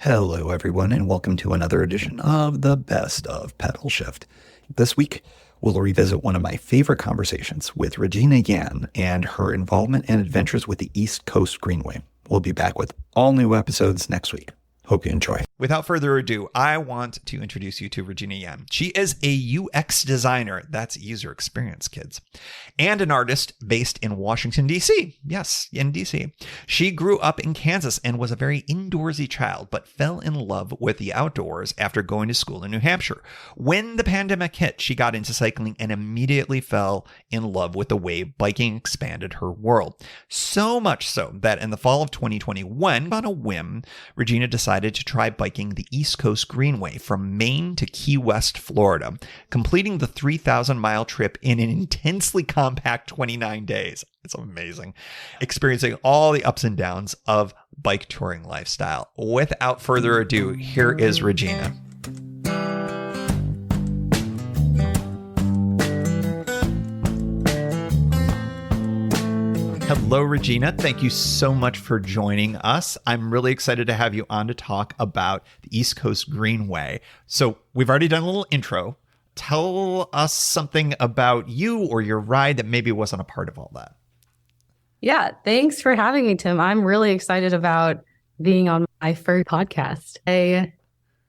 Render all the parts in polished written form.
Hello, everyone, and welcome to another edition of the Best of Pedalshift. This week, we'll revisit one of my favorite conversations with Regina Yan and her involvement and adventures with the East Coast Greenway. We'll be back with all new episodes next week. Hope you enjoy. Without further ado, I want to introduce you to Regina Yan. She is a UX designer, that's user experience, kids, and an artist based in Washington, D.C. Yes, in D.C. She grew up in Kansas and was a very indoorsy child, but fell in love with the outdoors after going to school in New Hampshire. When the pandemic hit, she got into cycling and immediately fell in love with the way biking expanded her world. So much so that in the fall of 2021, on a whim, Regina decided to try biking the East Coast Greenway from Maine to Key West, Florida, completing the 3,000-mile trip in an intensely compact 29 days. It's amazing. Experiencing all the ups and downs of bike touring lifestyle. Without further ado, here is Regina. Hello, Regina. Thank you so much for joining us. I'm really excited to have you on to talk about the East Coast Greenway. So we've already done a little intro. Tell us something about you or your ride that maybe wasn't a part of all that. Yeah, thanks for having me, Tim. I'm really excited about being on my first podcast. I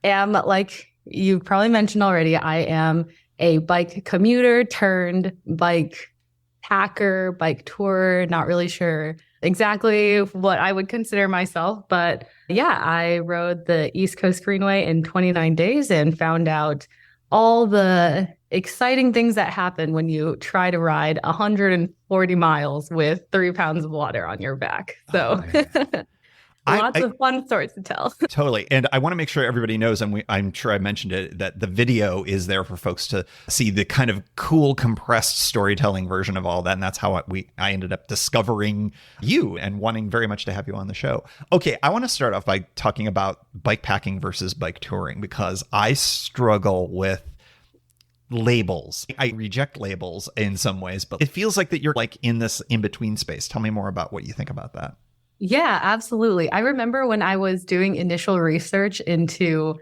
am, like you probably mentioned already, I am a bike commuter turned bike hacker, bike tourer, not really sure exactly what I would consider myself. But yeah, I rode the East Coast Greenway in 29 days and found out all the exciting things that happen when you try to ride 140 miles with 3 pounds of water on your back. So lots of fun stories to tell. Totally. And I want to make sure everybody knows, and I'm sure I mentioned it, that the video is there for folks to see the kind of cool compressed storytelling version of all that. And that's how I ended up discovering you and wanting very much to have you on the show. Okay, I want to start off by talking about bike packing versus bike touring, because I struggle with labels. I reject labels in some ways, but it feels like that you're like in this in-between space. Tell me more about what you think about that. Yeah, absolutely. I remember when I was doing initial research into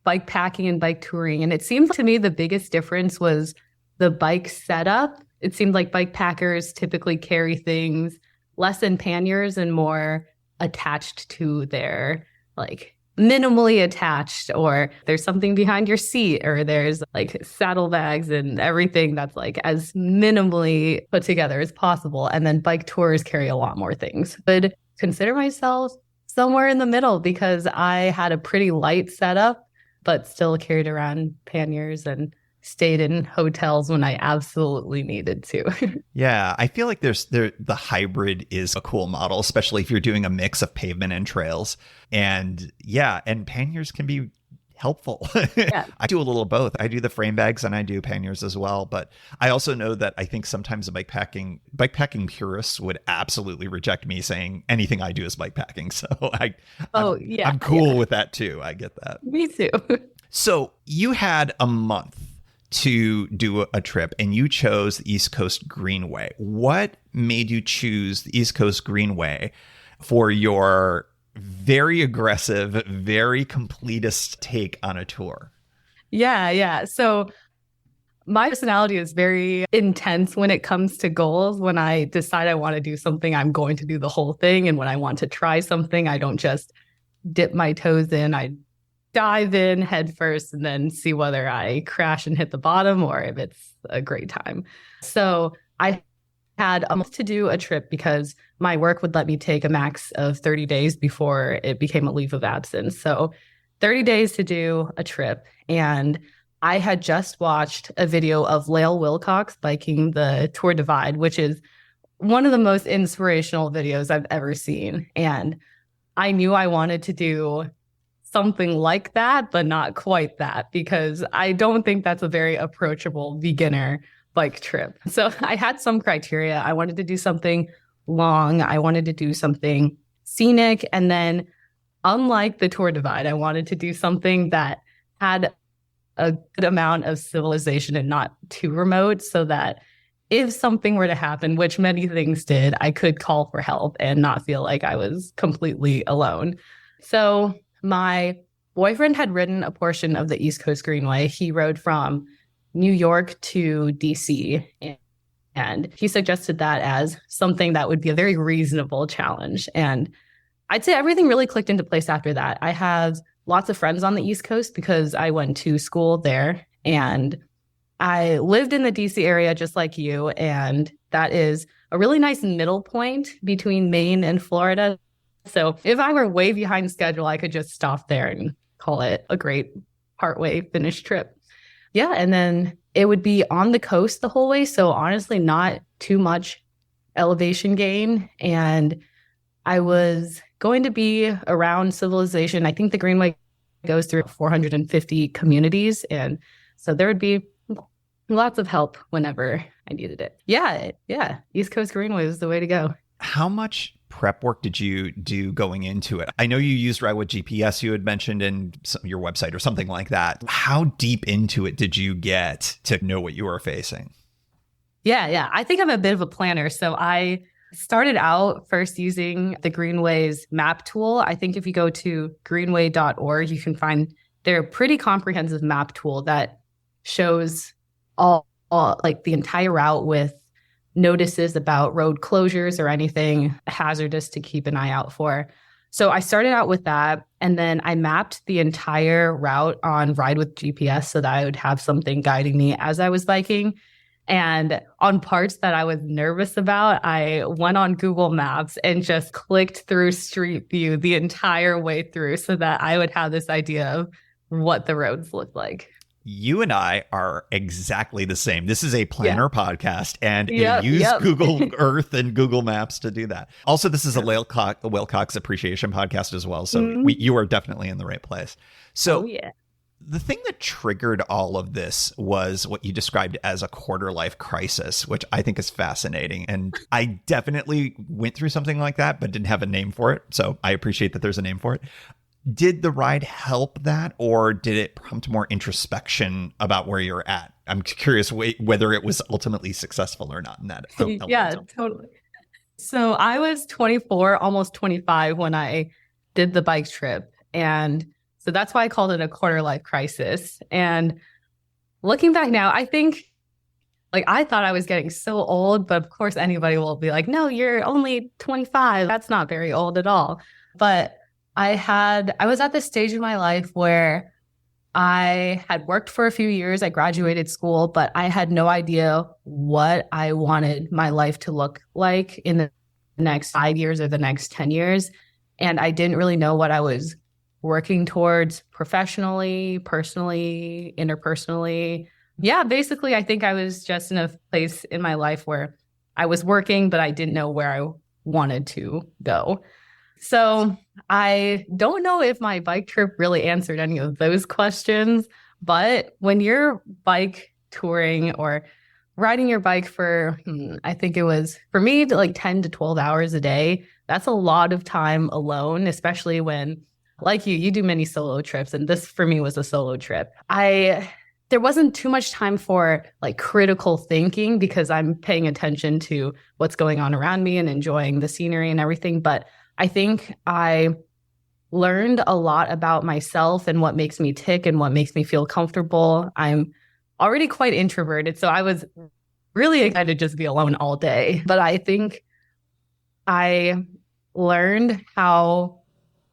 bike packing and bike touring, and it seemed to me the biggest difference was the bike setup. It seemed like bike packers typically carry things less in panniers and more attached to their, like, minimally attached, or there's something behind your seat, or there's like saddlebags and everything that's like as minimally put together as possible. And then bike tours carry a lot more things. But consider myself somewhere in the middle because I had a pretty light setup, but still carried around panniers and stayed in hotels when I absolutely needed to. Yeah, I feel like the hybrid is a cool model, especially if you're doing a mix of pavement and trails. And yeah, and panniers can be helpful. Yeah. I do a little of both. I do the frame bags and I do panniers as well. But I also know that I think sometimes the bike packing purists would absolutely reject me saying anything I do is bike packing. So I'm cool with that too. I get that. Me too. So you had a month to do a trip and you chose the East Coast Greenway. What made you choose the East Coast Greenway for your very aggressive, very completist take on a tour? Yeah. So my personality is very intense when it comes to goals. When I decide I want to do something, I'm going to do the whole thing. And when I want to try something, I don't just dip my toes in. I dive in head first and then see whether I crash and hit the bottom or if it's a great time. So I had a month to do a trip because my work would let me take a max of 30 days before it became a leave of absence. So 30 days to do a trip. And I had just watched a video of Lael Wilcox biking the Tour Divide, which is one of the most inspirational videos I've ever seen. And I knew I wanted to do something like that, but not quite that, because I don't think that's a very approachable beginner bike trip. So I had some criteria. I wanted to do something long. I wanted to do something scenic. And then, unlike the Tour Divide, I wanted to do something that had a good amount of civilization and not too remote, so that if something were to happen, which many things did, I could call for help and not feel like I was completely alone. So My boyfriend had ridden a portion of the East Coast Greenway. He rode from New York to DC, and he suggested that as something that would be a very reasonable challenge. And I'd say everything really clicked into place after that. I have lots of friends on the East Coast because I went to school there, and I lived in the DC area just like you. And that is a really nice middle point between Maine and Florida. So if I were way behind schedule, I could just stop there and call it a great partway finish trip. Yeah. And then it would be on the coast the whole way. So honestly, not too much elevation gain. And I was going to be around civilization. I think the Greenway goes through 450 communities. And so there would be lots of help whenever I needed it. Yeah. East Coast Greenway is the way to go. How much prep work did you do going into it? I know you used Ride with GPS, you had mentioned in your website or something like that. How deep into it did you get to know what you were facing? Yeah. I think I'm a bit of a planner. So I started out first using the Greenway's map tool. I think if you go to greenway.org, you can find their pretty comprehensive map tool that shows all like the entire route with notices about road closures or anything hazardous to keep an eye out for. So I started out with that, and then I mapped the entire route on Ride with GPS so that I would have something guiding me as I was biking. And on parts that I was nervous about, I went on Google Maps and just clicked through Street View the entire way through so that I would have this idea of what the roads look like. You and I are exactly the same. This is a planner podcast, and you use Google Earth and Google Maps to do that. Also, this is a Wilcox Appreciation podcast as well. So you are definitely in the right place. So the thing that triggered all of this was what you described as a quarter life crisis, which I think is fascinating. And I definitely went through something like that, but didn't have a name for it. So I appreciate that there's a name for it. Did the ride help that, or did it prompt more introspection about where you're at? I'm curious whether it was ultimately successful or not in that. Yeah, totally. So I was 24, almost 25 when I did the bike trip. And so that's why I called it a quarter life crisis. And looking back now, I think I thought I was getting so old, but of course anybody will be like, no, you're only 25. That's not very old at all. But I was at this stage in my life where I had worked for a few years. I graduated school, but I had no idea what I wanted my life to look like in the next 5 years or the next 10 years. And I didn't really know what I was working towards professionally, personally, interpersonally. Yeah, basically, I think I was just in a place in my life where I was working, but I didn't know where I wanted to go. So I don't know if my bike trip really answered any of those questions, but when you're bike touring or riding your bike for, I think it was for me like 10 to 12 hours a day, that's a lot of time alone, especially when, like you do many solo trips. And this for me was a solo trip. There wasn't too much time for like critical thinking because I'm paying attention to what's going on around me and enjoying the scenery and everything. But I think I learned a lot about myself and what makes me tick and what makes me feel comfortable. I'm already quite introverted, so I was really excited to just be alone all day. But I think I learned how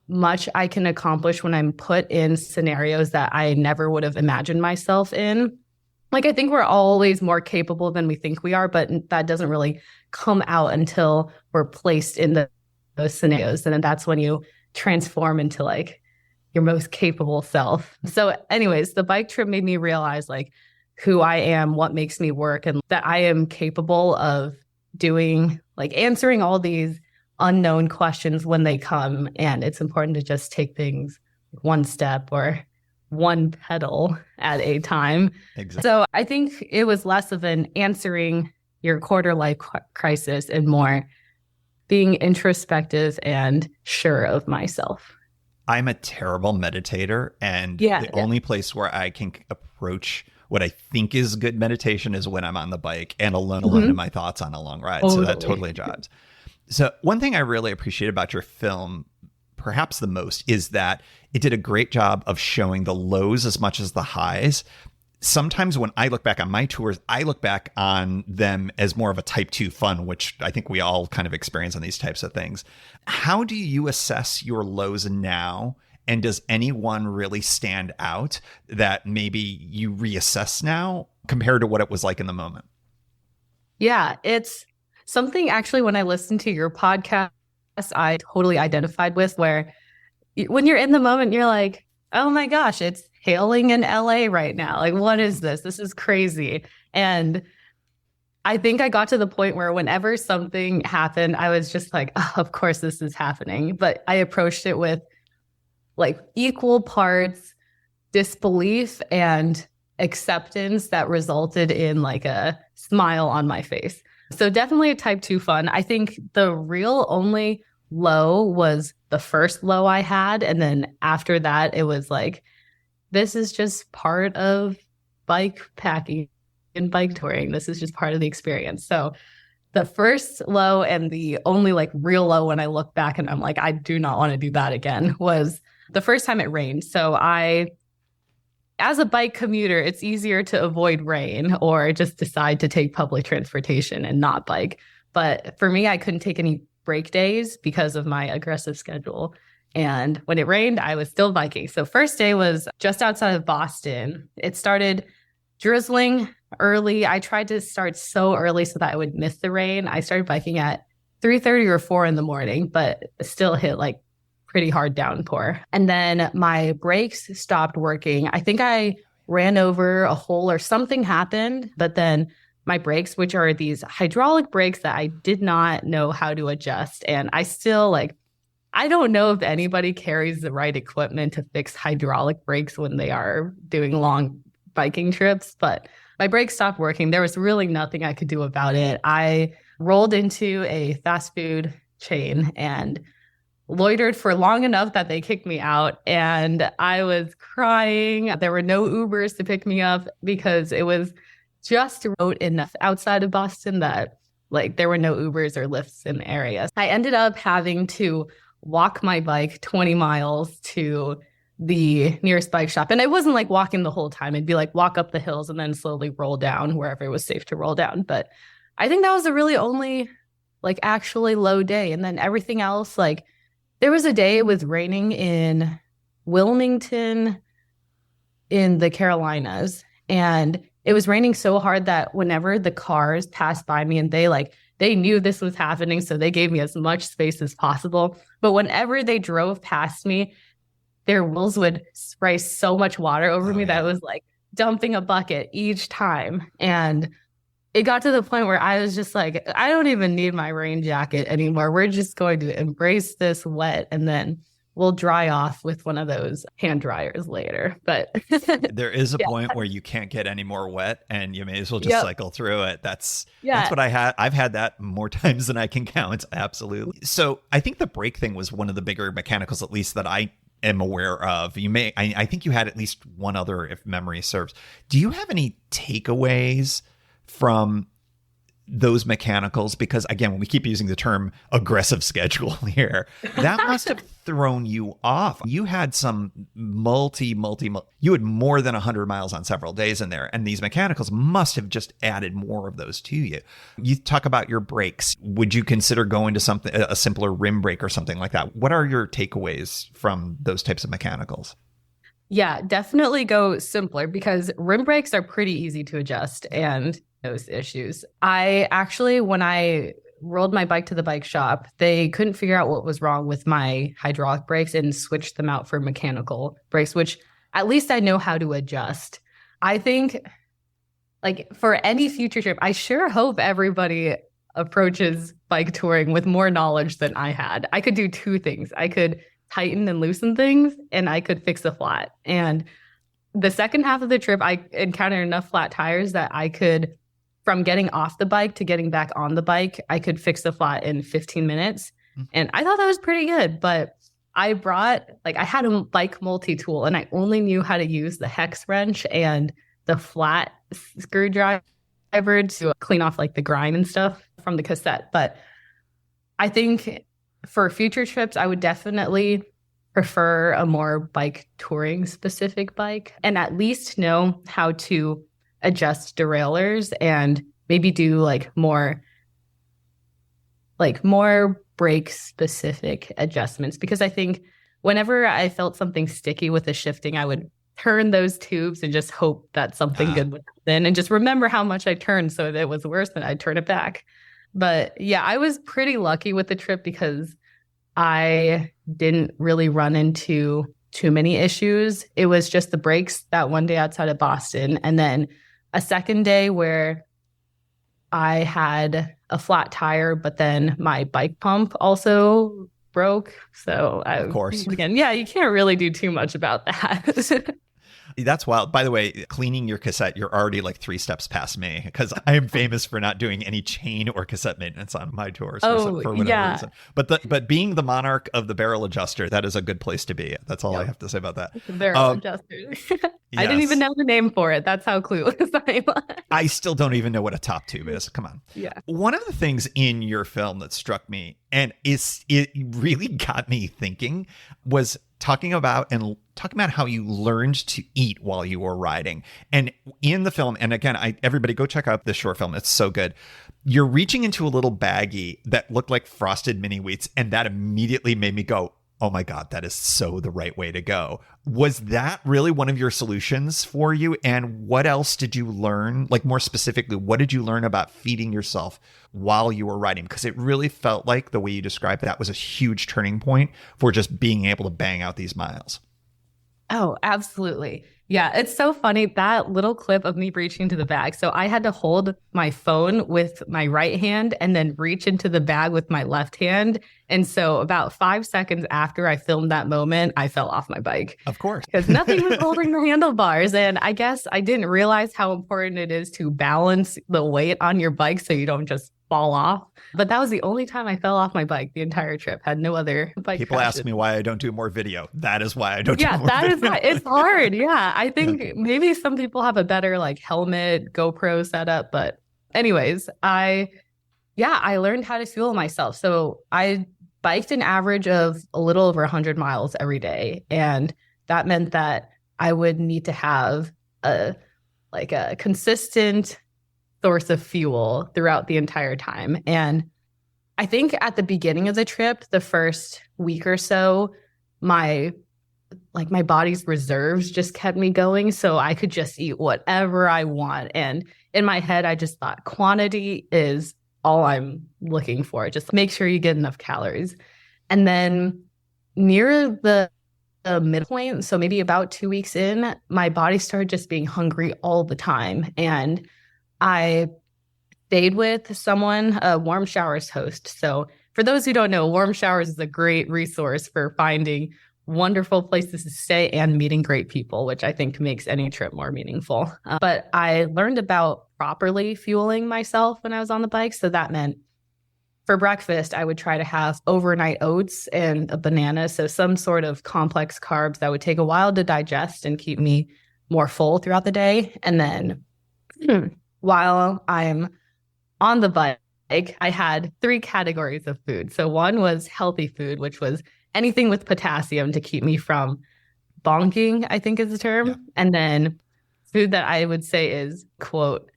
much I can accomplish when I'm put in scenarios that I never would have imagined myself in. I think we're always more capable than we think we are, but that doesn't really come out until we're placed in those scenarios. And then that's when you transform into your most capable self. So anyways, the bike trip made me realize who I am, what makes me work, and that I am capable of doing, answering all these unknown questions when they come. And it's important to just take things one step or one pedal at a time. Exactly. So I think it was less of an answering your quarter life crisis and more being introspective and sure of myself. I'm a terrible meditator, and the only place where I can approach what I think is good meditation is when I'm on the bike and alone in my thoughts on a long ride. Totally. So that totally jives. So one thing I really appreciate about your film perhaps the most is that it did a great job of showing the lows as much as the highs. Sometimes when I look back on my tours, I look back on them as more of a type 2 fun, which I think we all kind of experience on these types of things. How do you assess your lows now? And does anyone really stand out that maybe you reassess now compared to what it was like in the moment? Yeah, it's something actually when I listened to your podcast, I totally identified with, where when you're in the moment, you're like, oh my gosh, it's hailing in LA right now. Like, what is this? This is crazy. And I think I got to the point where whenever something happened, I was just like, oh, of course this is happening. But I approached it with like equal parts disbelief and acceptance that resulted in like a smile on my face. So definitely a type 2 fun. I think the real only low was the first low I had. And then after that, it was like, this is just part of bike packing and bike touring. This is just part of the experience. So the first low and the only like real low when I look back and I'm like, I do not want to do that again, was the first time it rained. So as a bike commuter, it's easier to avoid rain or just decide to take public transportation and not bike. But for me, I couldn't take any break days because of my aggressive schedule. And when it rained, I was still biking. So first day was just outside of Boston. It started drizzling early. I tried to start so early so that I would miss the rain. I started biking at 3:30 or 4 in the morning, but still hit like pretty hard downpour. And then my brakes stopped working. I think I ran over a hole or something happened, but then my brakes, which are these hydraulic brakes that I did not know how to adjust. And I still I don't know if anybody carries the right equipment to fix hydraulic brakes when they are doing long biking trips, but my brakes stopped working. There was really nothing I could do about it. I rolled into a fast food chain and loitered for long enough that they kicked me out, and I was crying. There were no Ubers to pick me up because it was just remote enough outside of Boston that there were no Ubers or Lyfts in the area. I ended up having to walk my bike 20 miles to the nearest bike shop. And I wasn't walking the whole time. It'd be walk up the hills and then slowly roll down wherever it was safe to roll down. But I think that was the really only actually low day. And then everything else, there was a day it was raining in Wilmington in the Carolinas. And it was raining so hard that whenever the cars passed by me and they knew this was happening, so they gave me as much space as possible. But whenever they drove past me, their wheels would spray so much water over me that it was dumping a bucket each time. And it got to the point where I was just I don't even need my rain jacket anymore. We're just going to embrace this wet, and then we'll dry off with one of those hand dryers later. But there is a point where you can't get any more wet and you may as well just cycle through it. That's what I had. I've had that more times than I can count. Absolutely. So I think the brake thing was one of the bigger mechanicals, at least that I am aware of. I think you had at least one other, if memory serves. Do you have any takeaways from those mechanicals? Because again, when we keep using the term aggressive schedule here, that must have thrown you off. You had some you had more than 100 miles on several days in there. And these mechanicals must have just added more of those to you. You talk about your brakes. Would you consider going to a simpler rim brake or something like that? What are your takeaways from those types of mechanicals? Yeah, definitely go simpler, because rim brakes are pretty easy to adjust and those issues. I actually, when I rolled my bike to the bike shop, they couldn't figure out what was wrong with my hydraulic brakes and switched them out for mechanical brakes, which at least I know how to adjust. I think for any future trip, I sure hope everybody approaches bike touring with more knowledge than I had. I could do two things. I could tighten and loosen things, and I could fix a flat. And the second half of the trip, I encountered enough flat tires that I could, from getting off the bike to getting back on the bike, I could fix the flat in 15 minutes. And I thought that was pretty good. But I brought, I had a bike multi-tool, and I only knew how to use the hex wrench and the flat screwdriver to clean off the grind and stuff from the cassette. But I think for future trips, I would definitely prefer a more bike touring specific bike and at least know how to adjust derailleurs and maybe do more brake specific adjustments, because I think whenever I felt something sticky with the shifting, I would turn those tubes and just hope that something good would happen and just remember how much I turned. So if it was worse, then I'd turn it back. But yeah, I was pretty lucky with the trip because I didn't really run into too many issues. It was just the brakes that one day outside of Boston, and then a second day where I had a flat tire, but then my bike pump also broke. So of course, again, yeah, you can't really do too much about that. That's wild. By the way, cleaning your cassette, you're already 3 steps past me, because I am famous for not doing any chain or cassette maintenance on my tours for whatever reason. But being the monarch of the barrel adjuster, that is a good place to be. That's all I have to say about that. The barrel adjuster. I didn't even know the name for it. That's how clueless I was. I still don't even know what a top tube is. Come on. Yeah. One of the things in your film that struck me and it really got me thinking was talking about how you learned to eat while you were riding. And in the film, and again, everybody go check out this short film. It's so good. You're reaching into a little baggie that looked like frosted mini wheats, and that immediately made me go, oh my God, that is so the right way to go. Was that really one of your solutions for you? And what else did you learn? More specifically, what did you learn about feeding yourself while you were riding? Because it really felt like the way you described that was a huge turning point for just being able to bang out these miles. Oh, absolutely. Yeah, it's so funny, that little clip of me reaching into the bag. So I had to hold my phone with my right hand and then reach into the bag with my left hand. And so about 5 seconds after I filmed that moment, I fell off my bike. Of course. Because nothing was holding the handlebars. And I guess I didn't realize how important it is to balance the weight on your bike so you don't just fall off. But that was the only time I fell off my bike the entire trip. Had no other bike People crashes. ask me why I don't do more video. That is why I don't do more video. Yeah, that is why. It's hard. Yeah, I think maybe some people have a better helmet, GoPro setup. But anyways, I learned how to fuel myself. So I biked an average of a little over 100 miles every day. And that meant that I would need to have a consistent source of fuel throughout the entire time. And I think at the beginning of the trip, the first week or so, my body's reserves just kept me going. So I could just eat whatever I want. And in my head, I just thought quantity is all I'm looking for. Just make sure you get enough calories. And then near the midpoint, so maybe about 2 weeks in, my body started just being hungry all the time. And I stayed with someone, a warm showers host. So for those who don't know, warm showers is a great resource for finding wonderful places to stay and meeting great people, which I think makes any trip more meaningful. But I learned about properly fueling myself when I was on the bike. So that meant for breakfast, I would try to have overnight oats and a banana. So some sort of complex carbs that would take a while to digest and keep me more full throughout the day. And then while I'm on the bike, I had 3 categories of food. So one was healthy food, which was anything with potassium to keep me from bonking, I think is the term. Yeah. And then food that I would say is, quote,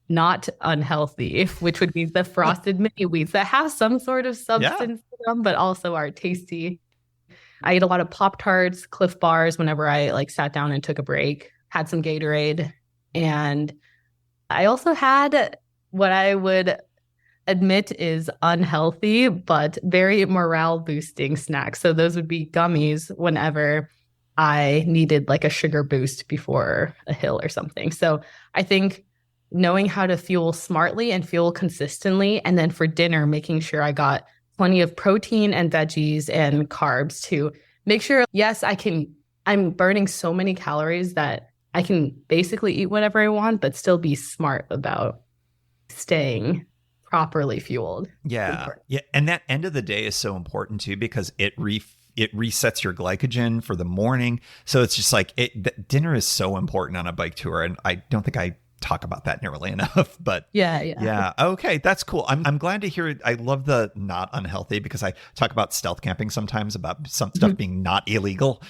not unhealthy, which would be the frosted mini wheats that have some sort of substance to them, but also are tasty. I ate a lot of Pop-Tarts, Cliff Bars whenever I sat down and took a break, had some Gatorade. And I also had what I would admit is unhealthy, but very morale boosting snacks. So those would be gummies whenever I needed a sugar boost before a hill or something. So I think knowing how to fuel smartly and fuel consistently, and then for dinner, making sure I got plenty of protein and veggies and carbs to make sure, yes, I'm burning so many calories that I can basically eat whatever I want, but still be smart about staying properly fueled. Yeah. Yeah. And that end of the day is so important too, because it resets your glycogen for the morning. So it's just dinner is so important on a bike tour. And I don't think I talk about that nearly enough. But yeah. Okay, that's cool. I'm glad to hear it. I love the not unhealthy, because I talk about stealth camping sometimes, about some stuff being not illegal.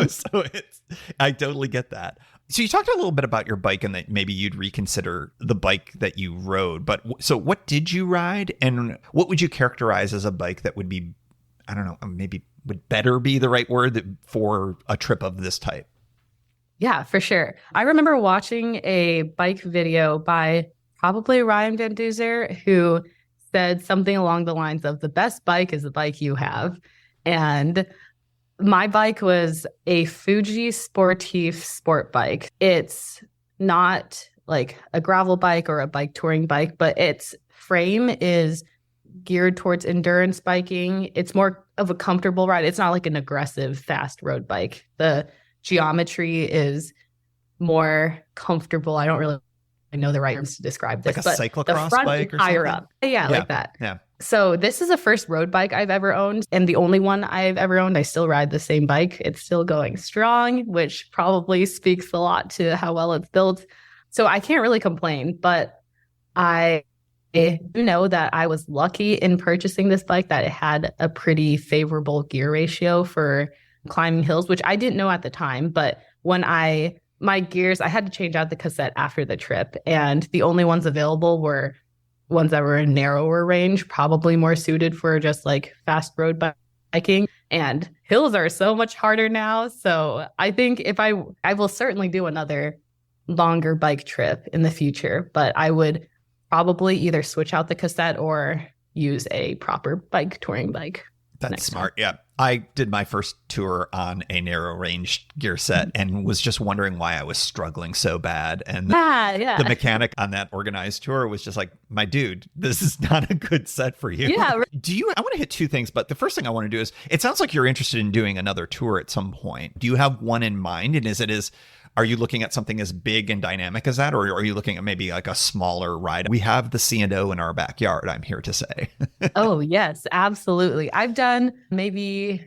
So I totally get that. So you talked a little bit about your bike and that maybe you'd reconsider the bike that you rode. But so what did you ride, and what would you characterize as a bike that would be, I don't know, maybe would better be the right word for a trip of this type? Yeah, for sure. I remember watching a bike video by probably Ryan Van Duzer, who said something along the lines of, the best bike is the bike you have. And my bike was a Fuji Sportif sport bike. It's not like a gravel bike or a bike touring bike, but its frame is geared towards endurance biking. It's more of a comfortable ride. It's not like an aggressive, fast road bike. The geometry is more comfortable. I don't really know the right terms to describe this. Like a cyclocross the front bike or higher something? up. Yeah, like that. Yeah. So this is the first road bike I've ever owned, and the only one I've ever owned. I still ride the same bike. It's still going strong, which probably speaks a lot to how well it's built. So I can't really complain, but I do know that I was lucky in purchasing this bike, that it had a pretty favorable gear ratio for climbing hills, which I didn't know at the time. But when my gears, I had to change out the cassette after the trip, and the only ones available were ones that were in narrower range, probably more suited for just like fast road biking. And hills are so much harder now. So I think if I will certainly do another longer bike trip in the future, but I would probably either switch out the cassette or use a proper bike touring bike. That's smart. Yeah. I did my first tour on a narrow range gear set and was just wondering why I was struggling so bad. And the mechanic on that organized tour was just like, my dude, this is not a good set for you. Yeah. I want to hit two things, but the first thing I want to do is, it sounds like you're interested in doing another tour at some point. Do you have one in mind? And are you looking at something as big and dynamic as that? Or are you looking at maybe like a smaller ride? We have the C&O in our backyard, I'm here to say. Oh, yes, absolutely. I've done maybe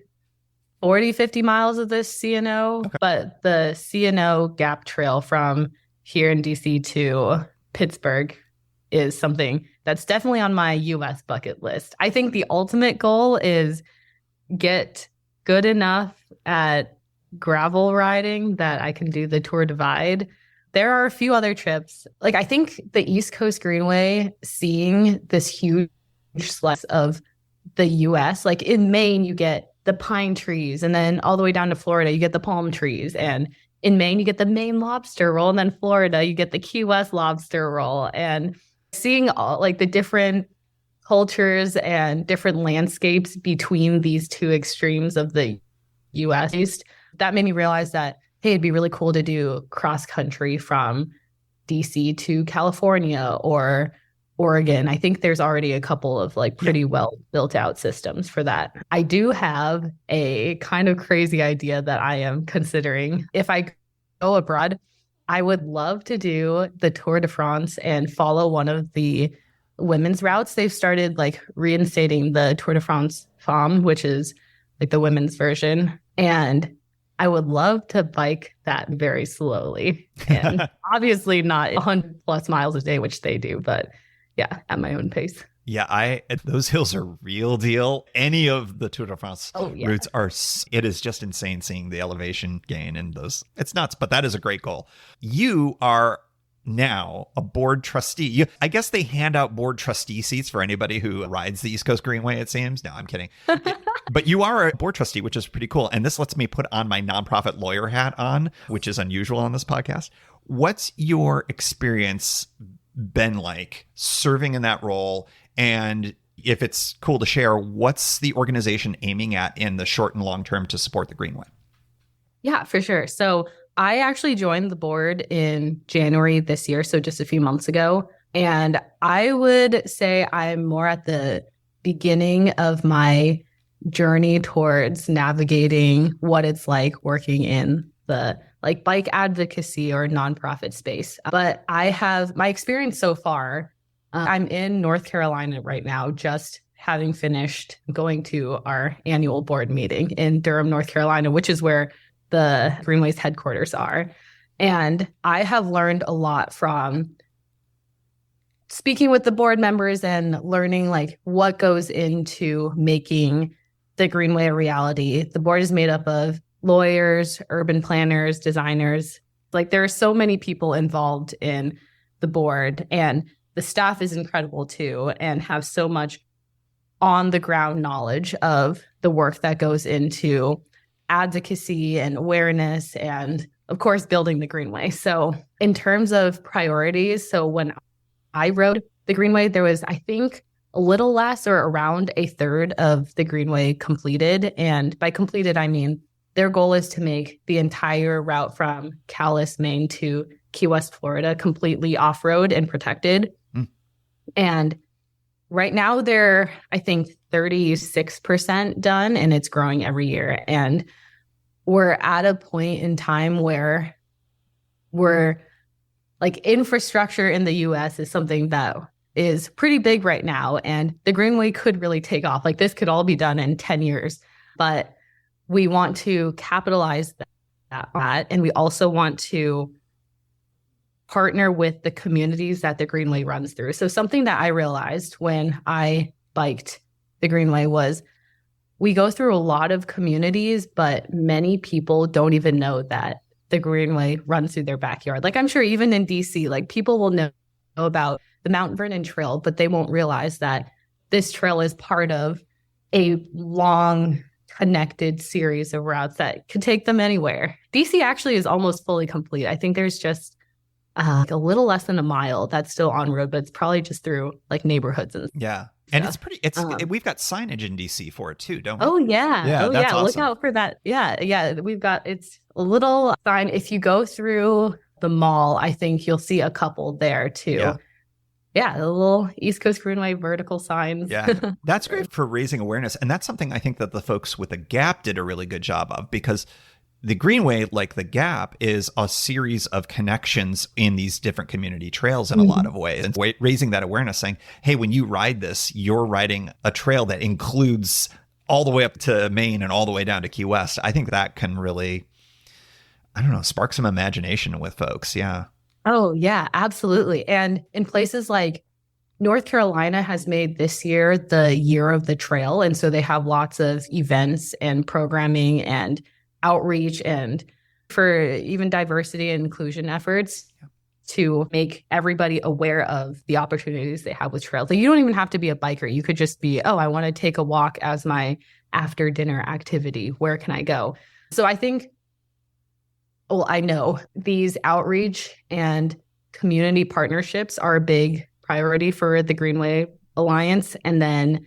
40, 50 miles of this C&O, but the C&O Gap Trail from here in DC to Pittsburgh is something that's definitely on my US bucket list. I think the ultimate goal is get good enough at gravel riding that I can do the Tour Divide. There are a few other trips. Like, I think the East Coast Greenway, seeing this huge slice of the US, like in Maine, you get the pine trees, and then all the way down to Florida, you get the palm trees. And in Maine, you get the Maine lobster roll, and then Florida, you get the Key West lobster roll. And seeing all like the different cultures and different landscapes between these two extremes of the US East, that made me realize that, hey, it'd be really cool to do cross country from DC to California or Oregon. I think there's already a couple of like pretty well built out systems for that. I do have a kind of crazy idea that I am considering. If I go abroad, I would love to do the Tour de France and follow one of the women's routes. They've started like reinstating the Tour de France Femme, which is like the women's version. And I would love to bike that very slowly, and obviously not 100+ miles a day, which they do, but yeah, at my own pace. Yeah, those hills are real deal. Any of the Tour de France routes it is just insane seeing the elevation gain in those. It's nuts, but that is a great goal. You are now a board trustee. I guess they hand out board trustee seats for anybody who rides the East Coast Greenway, it seems. No, I'm kidding. But you are a board trustee, which is pretty cool. And this lets me put on my nonprofit lawyer hat on, which is unusual on this podcast. What's your experience been like serving in that role? And if it's cool to share, what's the organization aiming at in the short and long term to support the Greenway? Yeah, for sure. So I actually joined the board in January this year, so just a few months ago. And I would say I'm more at the beginning of my journey towards navigating what it's like working in the like bike advocacy or nonprofit space. But I have my experience so far. I'm in North Carolina right now, just having finished going to our annual board meeting in Durham, North Carolina, which is where the Greenway's headquarters are. And I have learned a lot from speaking with the board members and learning like what goes into making the Greenway a reality. The board is made up of lawyers, urban planners, designers. Like there are so many people involved in the board, and the staff is incredible too, and have so much on the ground knowledge of the work that goes into advocacy and awareness and of course building the Greenway. So in terms of priorities, so when I rode the Greenway, there was, I think, a little less or around a third of the Greenway completed. And by completed, I mean their goal is to make the entire route from Calais, Maine to Key West, Florida, completely off-road and protected. And right now they're, I think, 36% done, and it's growing every year. And we're at a point in time where we're like infrastructure in the US is something that is pretty big right now. And the Greenway could really take off. Like this could all be done in 10 years. But we want to capitalize that. And we also want to partner with the communities that the Greenway runs through. So something that I realized when I biked the Greenway was we go through a lot of communities, but many people don't even know that the Greenway runs through their backyard. Like I'm sure even in DC, like people will know about the Mount Vernon Trail, but they won't realize that this trail is part of a long connected series of routes that could take them anywhere. DC actually is almost fully complete. I think there's just like a little less than a mile that's still on road, but it's probably just through like neighborhoods and yeah. And we've got signage in DC for it too, don't we? Oh yeah. Yeah, that's awesome. Look out for that. Yeah. It's a little sign. If you go through the mall, I think you'll see a couple there too. Yeah, the little East Coast Greenway vertical signs. Yeah, that's great for raising awareness. And that's something I think that the folks with the Gap did a really good job of, because the Greenway, like the Gap, is a series of connections in these different community trails in a lot of ways. And raising that awareness, saying, hey, when you ride this, you're riding a trail that includes all the way up to Maine and all the way down to Key West. I think that can really, I don't know, spark some imagination with folks. Yeah. Oh, yeah, absolutely. And in places like North Carolina has made this year the year of the trail. And so they have lots of events and programming and outreach and for even diversity and inclusion efforts to make everybody aware of the opportunities they have with trails. Like you don't even have to be a biker. You could just be, oh, I want to take a walk as my after dinner activity. Where can I go? So I think, well, I know these outreach and community partnerships are a big priority for the Greenway Alliance. And then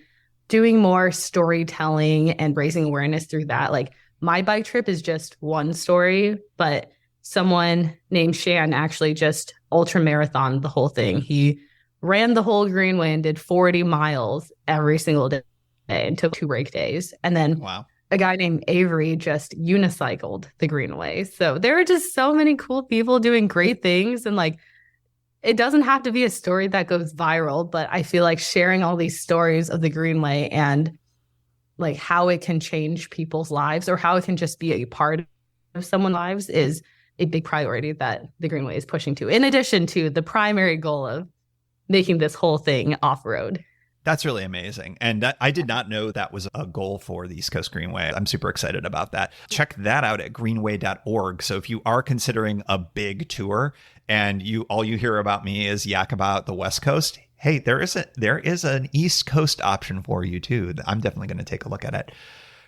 doing more storytelling and raising awareness through that. Like my bike trip is just one story, but someone named Shan actually just ultra marathoned the whole thing. He ran the whole Greenway and did 40 miles every single day and took 2 break days. And then a guy named Avery just unicycled the Greenway. So there are just so many cool people doing great things. And like, it doesn't have to be a story that goes viral, but I feel like sharing all these stories of the Greenway and like how it can change people's lives or how it can just be a part of someone's lives is a big priority that the Greenway is pushing to, in addition to the primary goal of making this whole thing off-road. That's really amazing. And I did not know that was a goal for the East Coast Greenway. I'm super excited about that. Check that out at greenway.org. So if you are considering a big tour and all you hear about me is yak about the West Coast, hey, there is an East Coast option for you too. I'm definitely going to take a look at it.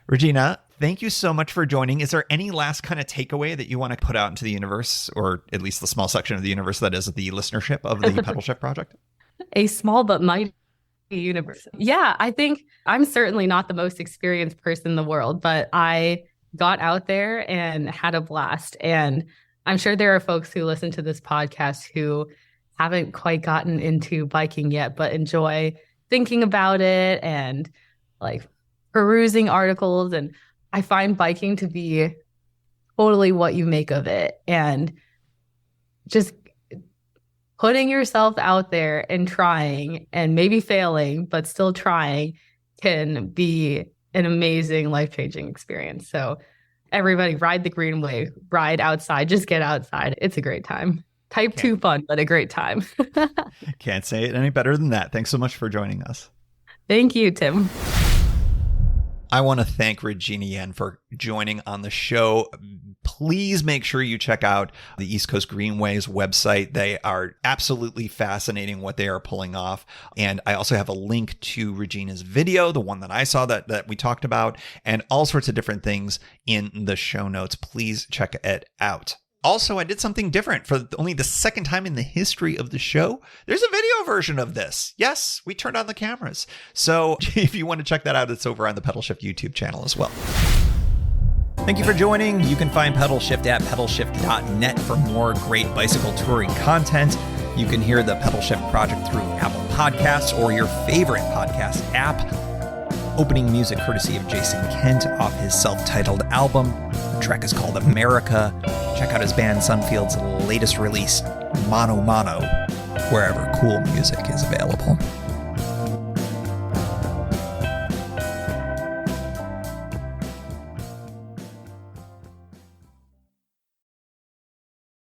Regina, thank you so much for joining. Is there any last kind of takeaway that you want to put out into the universe, or at least the small section of the universe that is the listenership of the Pedalshift project? A small but mighty universe. Yeah, I think I'm certainly not the most experienced person in the world, but I got out there and had a blast. And I'm sure there are folks who listen to this podcast who haven't quite gotten into biking yet, but enjoy thinking about it and like perusing articles. And I find biking to be totally what you make of it. And just putting yourself out there and trying and maybe failing, but still trying can be an amazing life-changing experience. So everybody ride the Greenway, ride outside, just get outside. It's a great time. Type 2 fun, but a great time. Can't say it any better than that. Thanks so much for joining us. Thank you, Tim. I want to thank Regina Yan for joining on the show. Please make sure you check out the East Coast Greenway's website. They are absolutely fascinating what they are pulling off. And I also have a link to Regina's video, the one that I saw that we talked about, and all sorts of different things in the show notes. Please check it out. Also, I did something different for only the second time in the history of the show. There's a video version of this. Yes, we turned on the cameras. So if you want to check that out, it's over on the Pedalshift YouTube channel as well. Thank you for joining. You can find Pedalshift at pedalshift.net for more great bicycle touring content. You can hear the Pedalshift project through Apple Podcasts or your favorite podcast app. Opening music courtesy of Jason Kent off his self-titled album. The track is called America. Check out his band Sunfield's latest release, Mono Mono, wherever cool music is available.